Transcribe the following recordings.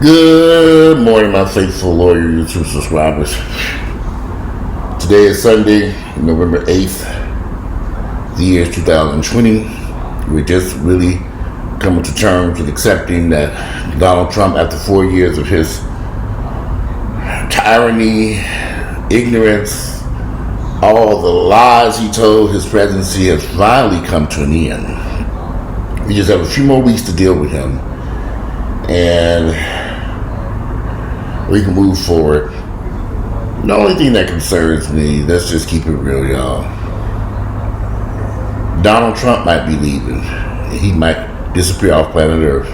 Good morning, my faithful loyal YouTube subscribers. Today is Sunday, November 8th. The year is 2020. We're just really coming to terms with accepting that Donald Trump, after 4 years of his tyranny, ignorance, all the lies he told his presidency, has finally come to an end. We just have a few more weeks to deal with him, and we can move forward. The only thing that concerns me, let's just keep it real, y'all. Donald Trump might be leaving. He might disappear off planet Earth.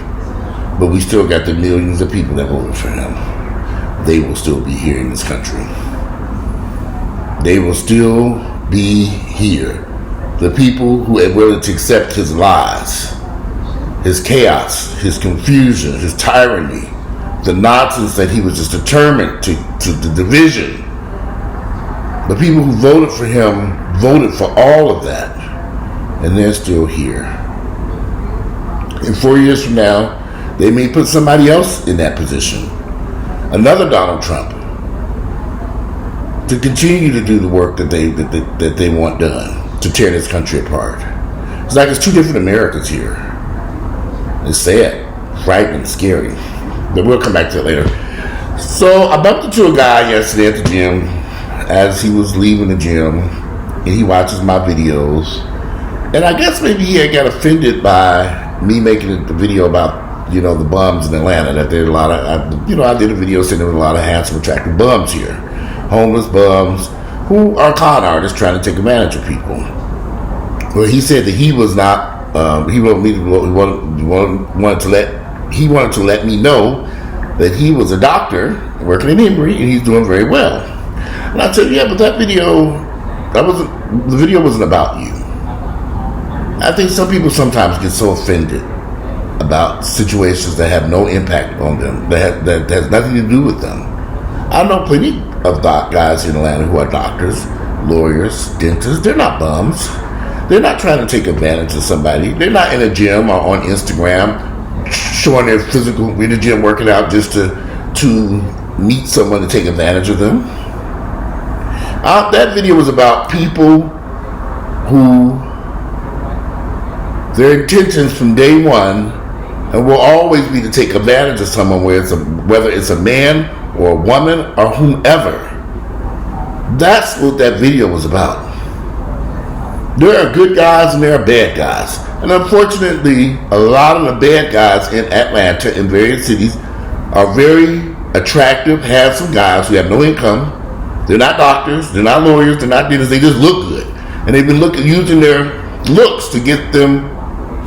But we still got the millions of people that voted for him. They will still be here in this country. They will still be here. The people who are willing to accept his lies, his chaos, his confusion, his tyranny, the nonsense that he was just determined to the division. The people who voted for him voted for all of that, and they're still here. And 4 years from now, they may put somebody else in that position, another Donald Trump, to continue to do the work that they want done, to tear this country apart. It's like it's two different Americas here. It's sad, frightening, scary. But we'll come back to it later. So I bumped into a guy yesterday at the gym as he was leaving the gym, and he watches my videos. And I guess maybe he had got offended by me making the video about, the bums in Atlanta. That there are a lot of, I did a video saying there were a lot of handsome, attractive bums here. Homeless bums who are con artists trying to take advantage of people. Well, he said that he was not, he wanted to let me know that he was a doctor working in Emory and he's doing very well. And I said, yeah, but the video wasn't about you. I think some people sometimes get so offended about situations that have no impact on them, that has nothing to do with them. I know plenty of guys in Atlanta who are doctors, lawyers, dentists. They're not bums. They're not trying to take advantage of somebody. They're not in a gym or on Instagram showing their physical in the gym working out just to meet someone to take advantage of them. That video was about people who their intentions from day one and will always be to take advantage of someone, whether it's a man or a woman or whomever. That's what that video was about. There are good guys and there are bad guys. And unfortunately, a lot of the bad guys in Atlanta and various cities are very attractive, handsome guys who have no income. They're not doctors, they're not lawyers, they're not dentists, they just look good. And they've been using their looks to get them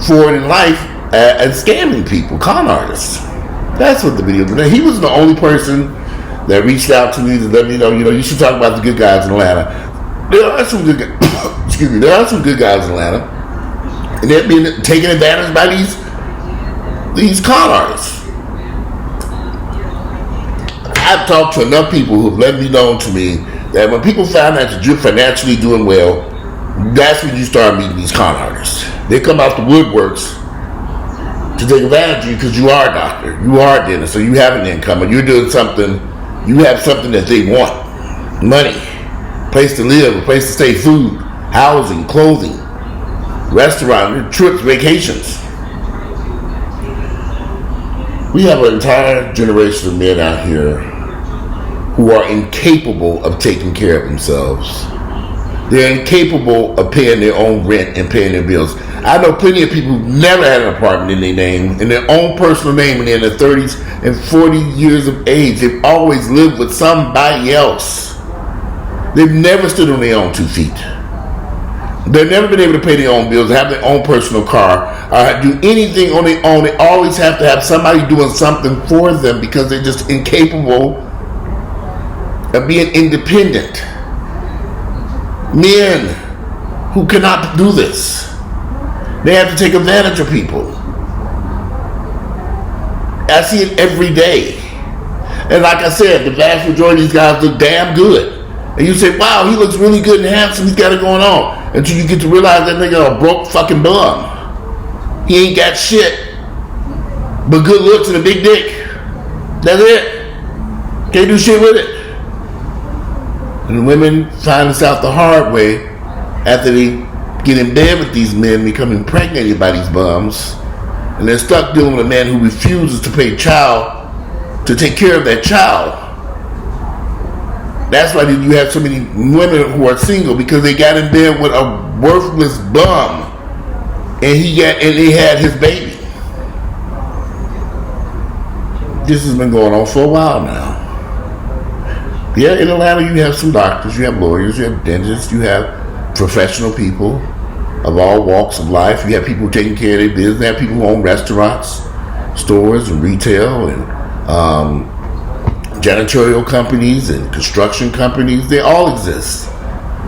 forward in life and scamming people, con artists. That's what the video was. He was the only person that reached out to me to let me know, you should talk about the good guys in Atlanta. There are some good guys. Excuse me. There are some good guys in Atlanta, and they're being taken advantage by these con artists. I've talked to enough people who've let me know to me that when people find out that you're financially doing well, that's when you start meeting these con artists. They come out the woodworks to take advantage of you because you are a doctor, you are a dentist, so you have an income, and you're doing something. You have something that they want: money, place to live, a place to stay, food, housing, clothing, restaurant, trips, vacations. We have an entire generation of men out here who are incapable of taking care of themselves. They're incapable of paying their own rent and paying their bills. I know plenty of people who've never had an apartment in their name, in their own personal name, and they're in their 30s and 40 years of age. They've always lived with somebody else. They've never stood on their own 2 feet. They've never been able to pay their own bills, have their own personal car, or do anything on their own. They always have to have somebody doing something for them because they're just incapable of being independent. Men who cannot do this. They have to take advantage of people. I see it every day. And like I said, the vast majority of these guys look damn good. And you say, wow, he looks really good and handsome, he's got it going on. Until you get to realize that nigga a broke fucking bum. He ain't got shit but good looks and a big dick. That's it. Can't do shit with it. And the women find this out the hard way after they get in bed with these men, become impregnated by these bums, and they're stuck dealing with a man who refuses to pay to take care of that child. That's why you have so many women who are single, because they got in bed with a worthless bum, and they had his baby. This has been going on for a while now. Yeah, in Atlanta you have some doctors, you have lawyers, you have dentists, you have professional people of all walks of life. You have people taking care of their business. You have people who own restaurants, stores, and retail, and janitorial companies and construction companies. They all exist.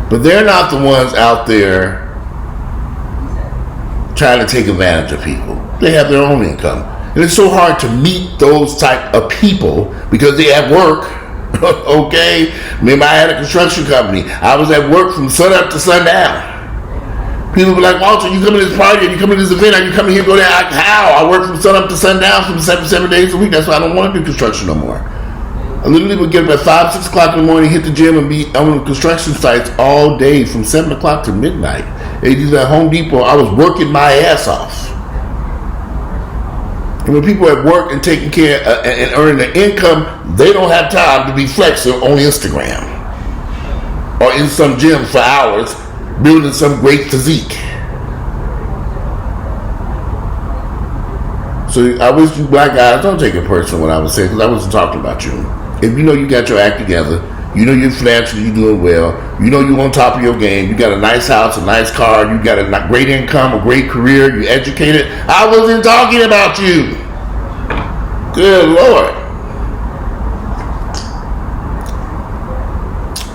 But they're not the ones out there trying to take advantage of people. They have their own income. And it's so hard to meet those type of people because they at work. Okay? Remember, I had a construction company. I was at work from sun up to sundown. People be like, Walter, you come to this party, you come to this event, are you coming here, go there? How? I work from sun up to sundown from 7 days a week. That's why I don't want to do construction no more. I literally would get up at 5, 6 o'clock in the morning, hit the gym, and be on the construction sites all day from 7 o'clock to midnight. They do at Home Depot. I was working my ass off. And when people are at work and taking care and earning their income, they don't have time to be flexing on Instagram or in some gym for hours building some great physique. So I wish you black guys don't take it personal what I was saying, because I wasn't talking about you. If you know you got your act together, you know you're financially, you're doing well, you know you're on top of your game, you got a nice house, a nice car, you got a great income, a great career, you're educated, I wasn't talking about you. Good Lord.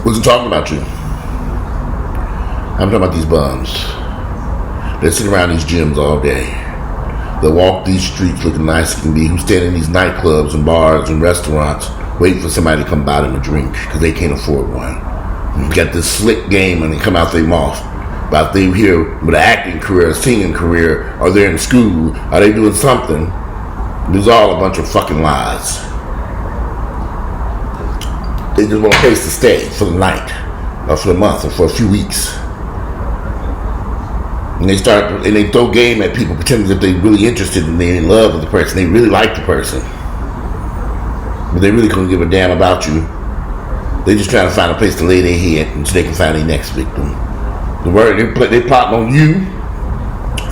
Wasn't talking about you. I'm talking about these bums. They sit around these gyms all day. They walk these streets looking nice as can be, who stand in these nightclubs and bars and restaurants waiting for somebody to come buy them a drink because they can't afford one. You got this slick game and they come out their mouth about they here with an acting career, a singing career, or they're in school, are they doing something? There's all a bunch of fucking lies. They just want a place to stay for the night or for the month or for a few weeks. And they throw game at people pretending that they're really interested and they're in love with the person. They really like the person. But they really couldn't give a damn about you. They just trying to find a place to lay their head so they can find their next victim. They plotting on you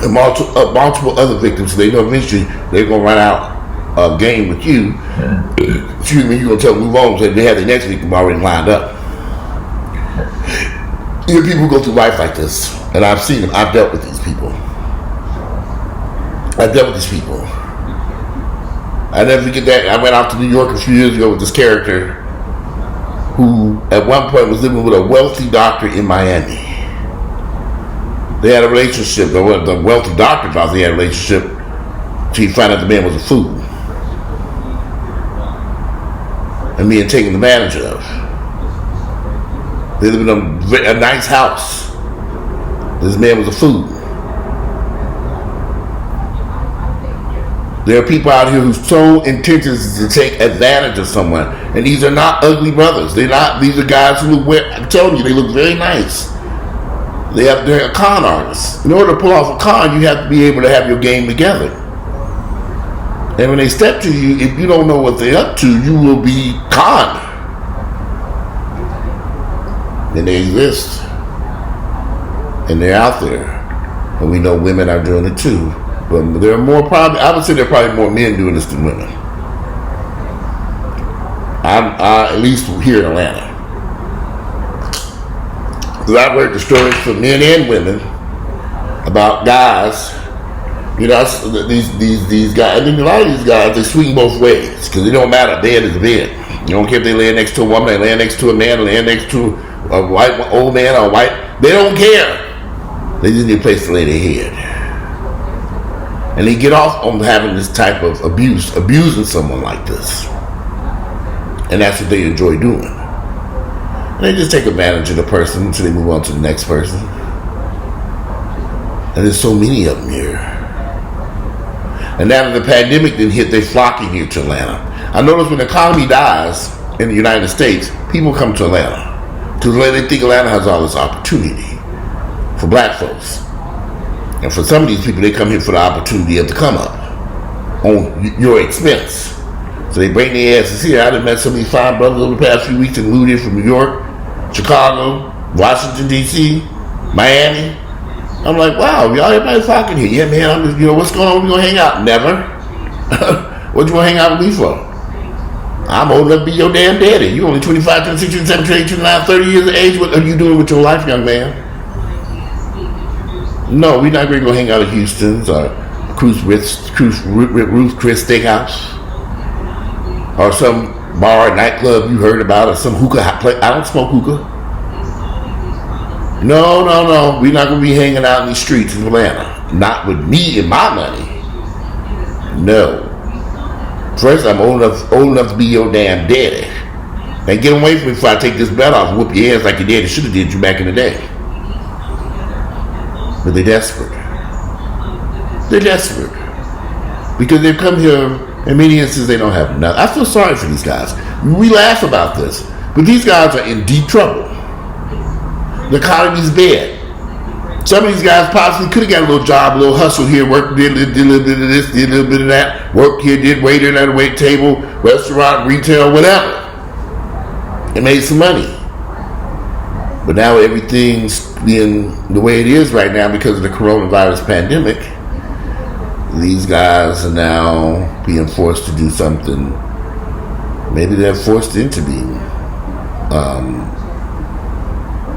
and multiple other victims, so they know eventually they're going to run out of game with you. Excuse me, you're going to tell them move on, so they have their next victim already lined up. You know, people go through life like this, and I've seen them. I've dealt with these people. I never forget that. I went out to New York a few years ago with this character who at one point was living with a wealthy doctor in Miami. They had a relationship. The wealthy doctor thought they had a relationship until he found out the man was a fool and being taken advantage of. They lived in a nice house. This man was a fool. There are people out here whose sole intention is to take advantage of someone, and these are not ugly brothers. These are guys who look. I'm telling you, they look very nice. They're con artists. In order to pull off a con, you have to be able to have your game together. And when they step to you, if you don't know what they're up to, you will be conned. And they exist. And they're out there. And we know women are doing it too. But there are I would say there are probably more men doing this than women. At least here in Atlanta. Because I've heard the stories from men and women about guys, you know, these guys. I mean, a lot of these guys, they swing both ways because it don't matter. Bed is a bed. You don't care if they lay next to a woman, they lay next to a man, or lay next to a white old man or a white. They don't care. They just need a place to lay their head. And they get off on having this type of abusing someone like this. And that's what they enjoy doing. And they just take advantage of the person until they move on to the next person. And there's so many of them here. And now that the pandemic didn't hit, they're flocking here to Atlanta. I notice when the economy dies in the United States, people come to Atlanta. Because they think Atlanta has all this opportunity for black folks. And for some of these people, they come here for the opportunity of the come up on your expense. So they bring their asses here. I done met some of these fine brothers over the past few weeks and moved here from New York, Chicago, Washington, D.C., Miami. I'm like, wow, y'all everybody's talking here. Yeah, man, I'm just, what's going on? We gonna hang out? Never. What you gonna hang out with me for? I'm old enough to be your damn daddy. You only 25, 26, 27, 28, 29, 30 years of age. What are you doing with your life, young man? No, we're not going to go hang out at Houston's or Ruth Chris Steakhouse or some bar, nightclub you heard about, or some hookah. I don't smoke hookah. No. We're not going to be hanging out in these streets in Atlanta. Not with me and my money. No. First, I'm old enough to be your damn daddy. And get away from me before I take this belt off and whoop your ass like your daddy should have did you back in the day. But they're desperate. They're desperate. Because they've come here, in many instances, they don't have nothing. I feel sorry for these guys. We laugh about this. But these guys are in deep trouble. The economy's bad. Some of these guys possibly could have got a little job, a little hustle here, worked, did a little bit of this, did a little bit of that, worked here, did waiter at a wait table, restaurant, retail, whatever. And made some money. But now everything's being the way it is right now because of the coronavirus pandemic. These guys are now being forced to do something. Maybe they're forced into being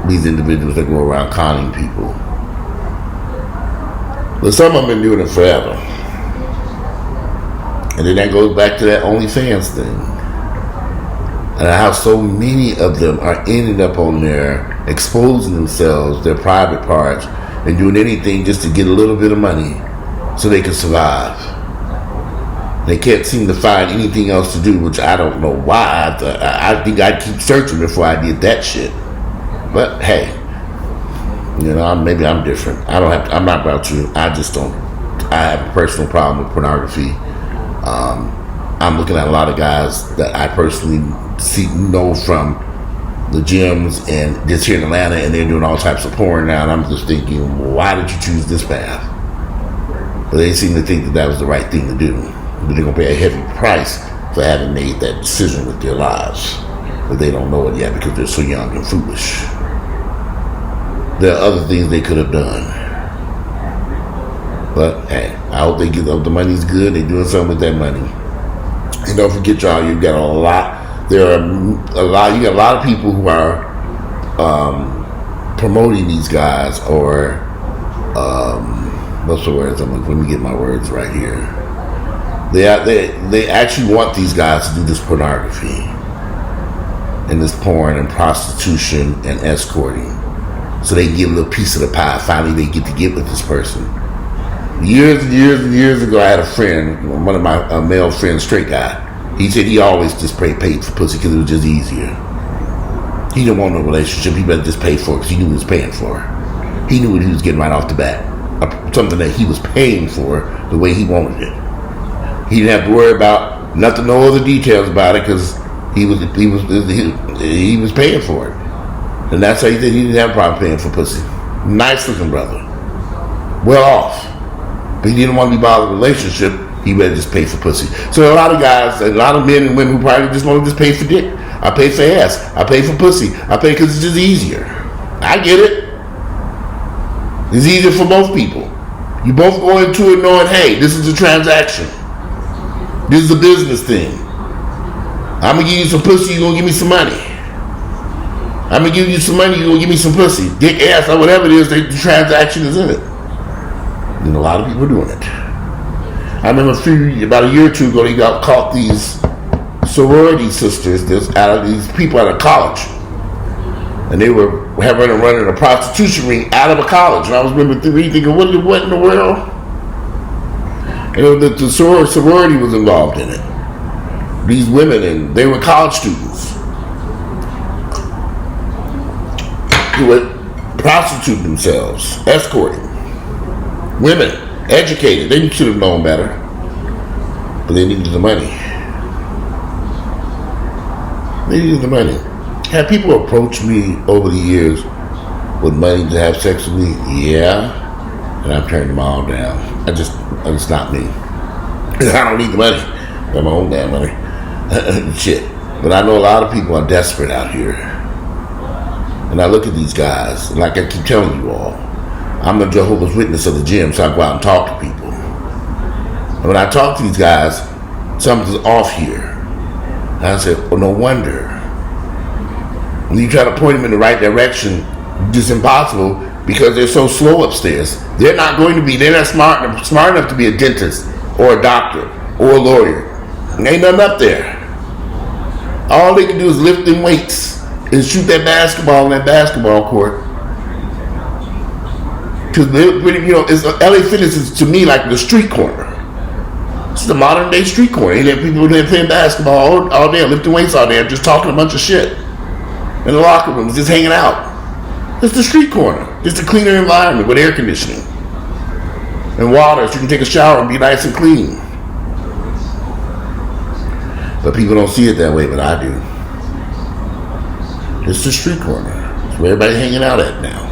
these individuals that go around conning people. But some of them have been doing it forever. And then that goes back to that OnlyFans thing. And how so many of them are ending up on there exposing themselves, their private parts, and doing anything just to get a little bit of money so they can survive. They can't seem to find anything else to do, which I don't know why. I think I'd keep searching before I did that shit. But hey, maybe I'm different. I'm not about to. I have a personal problem with pornography. I'm looking at a lot of guys that I personally know from the gyms and just here in Atlanta, and they're doing all types of porn now, and I'm just thinking, why did you choose this path? But they seem to think that was the right thing to do. But they're going to pay a heavy price for having made that decision with their lives. But they don't know it yet because they're so young and foolish. There are other things they could have done. But hey, I hope they get up. The money's good. They're doing something with that money. And don't forget, y'all, you got a lot of people who are promoting these guys, or what's the words? Let me get my words right here. They actually want these guys to do this pornography and this porn and prostitution and escorting, so they can get a little piece of the pie. Finally, they get to get with this person. Years and years ago, I had a friend, one of my male friends, straight guy. He said he always just paid for pussy because it was just easier. He didn't want no relationship. He better just pay for it because he knew he was paying for it. He knew what he was getting right off the bat. Something that he was paying for the way he wanted it. He didn't have to worry about nothing, no other details about it, because he was paying for it. And that's how he said he didn't have a problem paying for pussy. Nice looking brother. Well off. But he didn't want to be bothered with a relationship. He better just pay for pussy. So a lot of guys, a lot of men and women who probably just want to just pay for dick. I pay for ass. I pay for pussy. I pay because it's just easier. I get it. It's easier for both people. You both go into it knowing, hey, this is a transaction. This is a business thing. I'm going to give you some pussy, you're going to give me some money. I'm going to give you some money, you're going to give me some pussy. Dick, ass, or whatever it is, the transaction is in it. And a lot of people are doing it. I remember about a year or two ago, they got caught these sorority sisters, out of these people out of college. And they were running a prostitution ring out of a college. And I was thinking, what in the world? And the sorority was involved in it. These women, and they were college students who would prostitute themselves, escorting women, educated. They should have known better, but they needed the money. They need the money. Have people approached me over the years with money to have sex with me? Yeah. And I've turned them all down. It's not me. I don't need the money. I got my own damn money. Shit. But I know a lot of people are desperate out here. And I look at these guys, and like I keep telling you all, I'm a Jehovah's Witness of the gym, so I go out and talk to people. And when I talk to these guys, something's off here. And I said, well, no wonder. When you try to point them in the right direction, it's impossible because they're so slow upstairs. They're not smart enough to be a dentist or a doctor or a lawyer. And ain't nothing up there. All they can do is lift them weights and shoot that basketball in that basketball court. Because LA Fitness is to me like the street corner. It's the modern day street corner. You have people there playing basketball all day, lifting weights all day, just talking a bunch of shit in the locker rooms, just hanging out. It's the street corner. Just a cleaner environment with air conditioning and water, so you can take a shower and be nice and clean. But people don't see it that way, but I do. It's the street corner. It's where everybody's hanging out at now.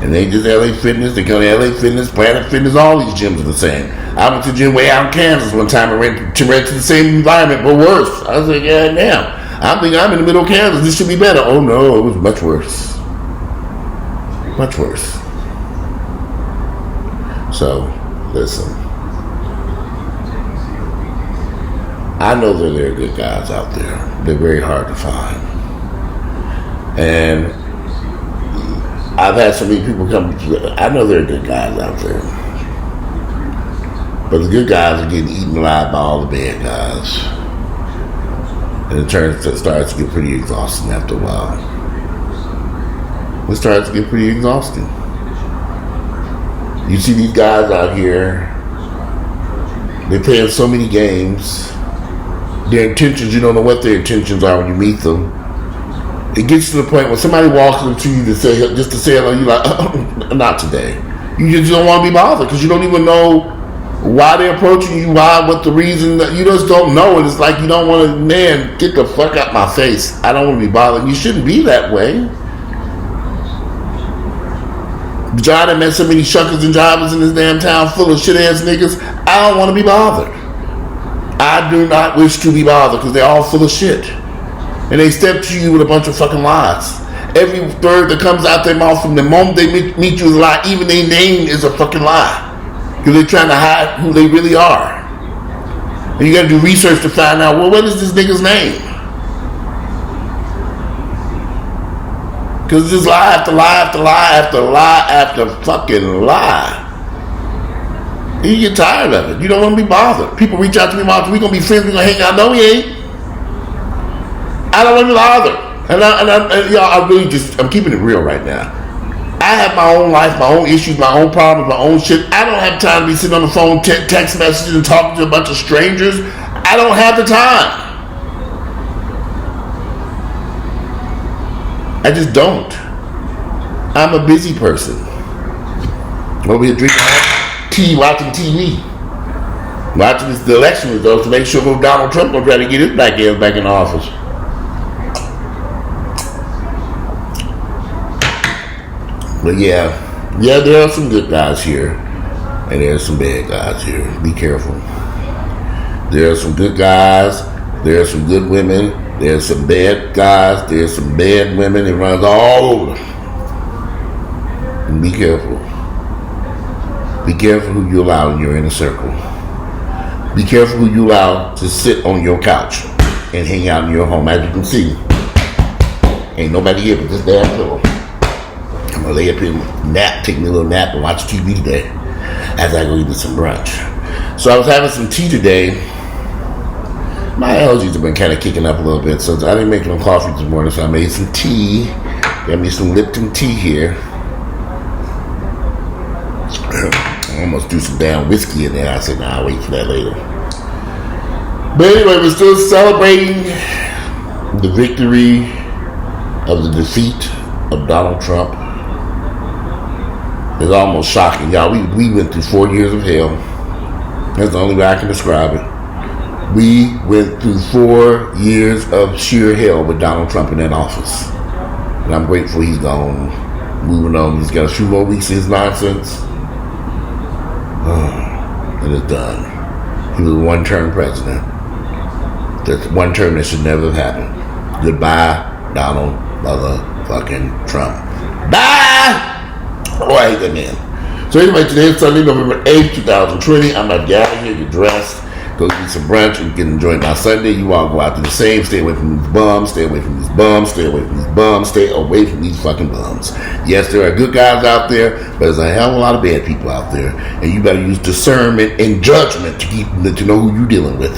And they just LA Fitness, they go to LA Fitness, Planet Fitness, all these gyms are the same. I went to a gym way out in Kansas one time and ran to the same environment, but worse. I was like, yeah, damn. I think I'm in the middle of Kansas. This should be better. Oh no, it was much worse. Much worse. So, listen. I know that there are good guys out there. They're very hard to find. And I've had so many people come. I know there are good guys out there. But the good guys are getting eaten alive by all the bad guys. And it starts to get pretty exhausting after a while. It starts to get pretty exhausting. You see these guys out here, they're playing so many games. Their intentions, you don't know what their intentions are when you meet them. It gets to the point when somebody walks up to you to say hello, you're like, oh, not today. You just don't want to be bothered because you don't even know why they're approaching you, what the reason, that you just don't know. And it's like you don't want to, man, get the fuck out my face. I don't want to be bothered. You shouldn't be that way. John had met so many shuckers and drivers in this damn town full of shit ass niggas. I don't want to be bothered. I do not wish to be bothered because they're all full of shit. And they step to you with a bunch of fucking lies. Every word that comes out their mouth from the moment they meet you is a lie. Even their name is a fucking lie. Because they're trying to hide who they really are. And you gotta do research to find out, well, what is this nigga's name? Because it's just lie after lie after lie after lie after fucking lie. And you get tired of it. You don't want to be bothered. People reach out to me, Mark, we gonna be friends, we gonna hang out. No, we ain't. I don't want to be bothered. I'm keeping it real right now. I have my own life, my own issues, my own problems, my own shit. I don't have time to be sitting on the phone, text messages and talking to a bunch of strangers. I don't have the time. I just don't. I'm a busy person. I'm over here drinking tea, watching TV. Watching the election results to make sure Donald Trump will try to get his black ass back in office. But yeah, there are some good guys here, and there are some bad guys here. Be careful. There are some good guys, there are some good women, there are some bad guys, there are some bad women. It runs all over. And be careful. Be careful who you allow in your inner circle. Be careful who you allow to sit on your couch and hang out in your home. As you can see, ain't nobody here but this damn pillow. I'm gonna lay up here and take me a little nap and watch TV today as I go eat some brunch. So I was having some tea today. My allergies have been kind of kicking up a little bit, so I didn't make no coffee this morning, so I made some tea. Got me some Lipton tea here. I almost threw some damn whiskey in there. I said, nah, I'll wait for that later. But anyway, we're still celebrating the victory of the defeat of Donald Trump. It's almost shocking, y'all. We went through 4 years of hell. That's the only way I can describe it. We went through 4 years of sheer hell with Donald Trump in that office. And I'm grateful he's gone. Moving on. He's got a few more weeks of his nonsense. And it's done. He was a one-term president. That's one term that should never have happened. Goodbye, Donald motherfucking Trump. Bye! Oh, I hate that man. So anyway, today is Sunday, November 8th, 2020. I'm about to get out of here, get dressed, go eat some brunch, and get enjoying my Sunday. You all go out do the same. Stay away from these bums. Stay away from these bums. Stay away from these bums. Stay away from these fucking bums. Yes, there are good guys out there, but there's a hell of a lot of bad people out there, and you better use discernment and judgment to know who you're dealing with.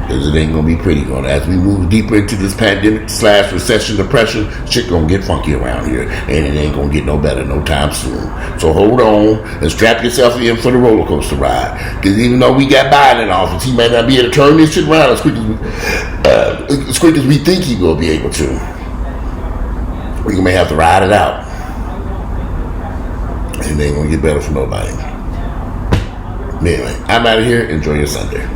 Because it ain't gonna be pretty. As we move deeper into this pandemic / recession depression, shit gonna get funky around here, and it ain't gonna get no better no time soon. So hold on and strap yourself in for the roller coaster ride. Because even though we got Biden in office, he might not be able to turn this shit around as quick as we think he will be able to. We may have to ride it out, and it ain't gonna get better for nobody. Anyway, I'm out of here. Enjoy your Sunday.